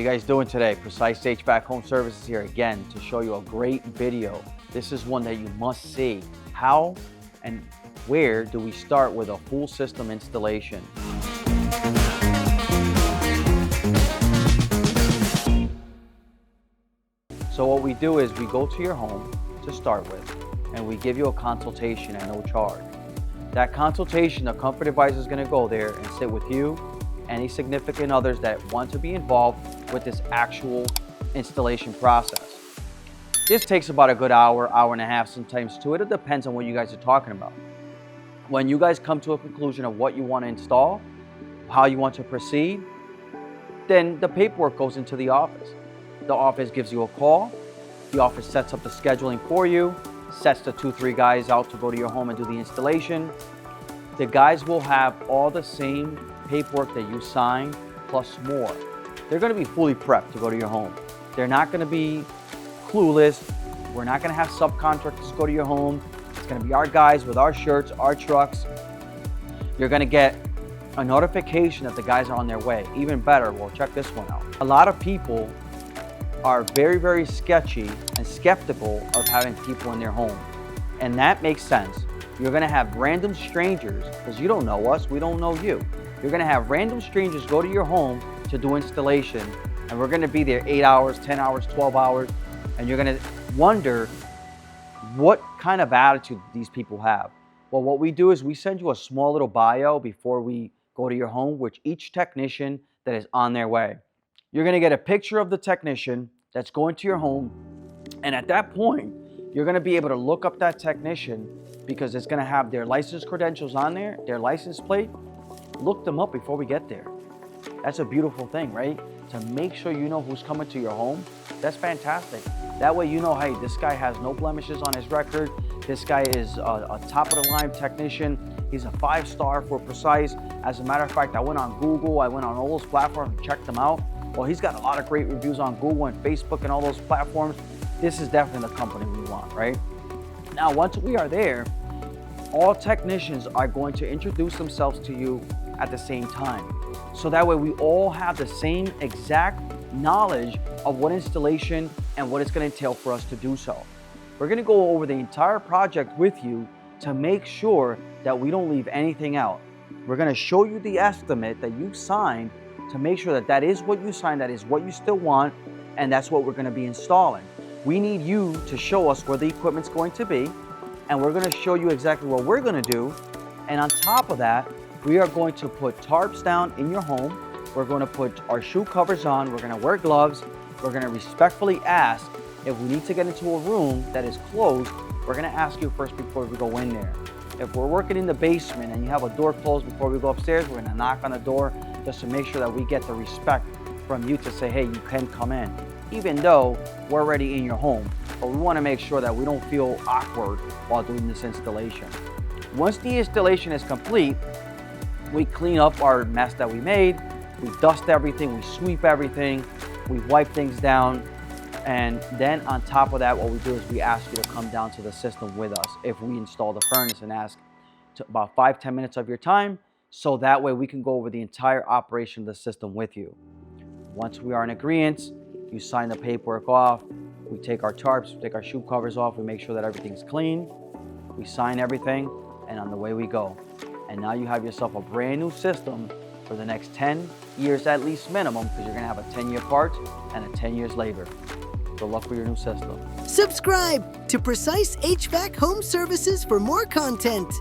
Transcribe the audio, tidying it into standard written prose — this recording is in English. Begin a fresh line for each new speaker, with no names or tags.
you guys doing today? Precise HVAC Home Services here again to show you a great video. This is one that you must see. How and where do we start with a full system installation? So what we do is we go to your home to start with, and we give you a consultation at no charge. That consultation, the comfort advisor is going to go there and sit with you, any significant others that want to be involved with this actual installation process. This takes about a good hour, hour and a half, sometimes two. It depends on what you guys are talking about. When you guys come to a conclusion of what you want to install, how you want to proceed, then the paperwork goes into the office. The office gives you a call. The office sets up the scheduling for you, sets the 2-3 guys out to go to your home and do the installation. The guys will have all the same paperwork that you signed, plus more. They're going to be fully prepped to go to your home. They're not going to be clueless. We're not going to have subcontractors go to your home. It's going to be our guys with our shirts, our trucks. You're going to get a notification that the guys are on their way. Even better, well, check this one out. A lot of people are very, very sketchy and skeptical of having people in their home. And that makes sense. You're gonna have random strangers, because you don't know us, we don't know you. You're gonna have random strangers go to your home to do installation, and we're gonna be there 8 hours, 10 hours, 12 hours, and you're gonna wonder what kind of attitude these people have. Well, what we do is we send you a small little bio before we go to your home, with each technician that is on their way. You're going to get a picture of the technician that's going to your home, and at that point, you're going to be able to look up that technician because it's going to have their license credentials on there, their license plate. Look them up before we get there. That's a beautiful thing, right? To make sure you know who's coming to your home. That's fantastic. That way you know, hey, this guy has no blemishes on his record. This guy is a top-of-the-line technician. He's a 5-star for Precise. As a matter of fact, I went on Google, I went on all those platforms and checked them out. Well, he's got a lot of great reviews on Google and Facebook and all those platforms. This is definitely the company we want, right? Now, once we are there, all technicians are going to introduce themselves to you at the same time. So that way we all have the same exact knowledge of what installation and what it's going to entail for us to do so. We're going to go over the entire project with you to make sure that we don't leave anything out. We're going to show you the estimate that you signed to make sure that that is what you signed, that is what you still want, and that's what we're going to be installing. We need you to show us where the equipment's going to be, and we're going to show you exactly what we're going to do. And on top of that, we are going to put tarps down in your home. We're going to put our shoe covers on. We're going to wear gloves. We're going to respectfully ask if we need to get into a room that is closed. We're going to ask you first before we go in there. If we're working in the basement and you have a door closed before we go upstairs, we're going to knock on the door just to make sure that we get the respect from you to say, hey, you can come in, even though we're already in your home. But we want to make sure that we don't feel awkward while doing this installation. Once the installation is complete, we clean up our mess that we made, we dust everything, we sweep everything, we wipe things down, and then on top of that, what we do is we ask you to come down to the system with us if we install the furnace, and ask about 5-10 minutes of your time, so that way we can go over the entire operation of the system with you. Once we are in agreement, you sign the paperwork off, we take our tarps, we take our shoe covers off, we make sure that everything's clean, we sign everything, and on the way we go. And now you have yourself a brand new system for the next 10 years at least minimum, because you're going to have a 10-year part and a 10 years labor. Good luck with your new system.
Subscribe to Precise HVAC Home Services for more content.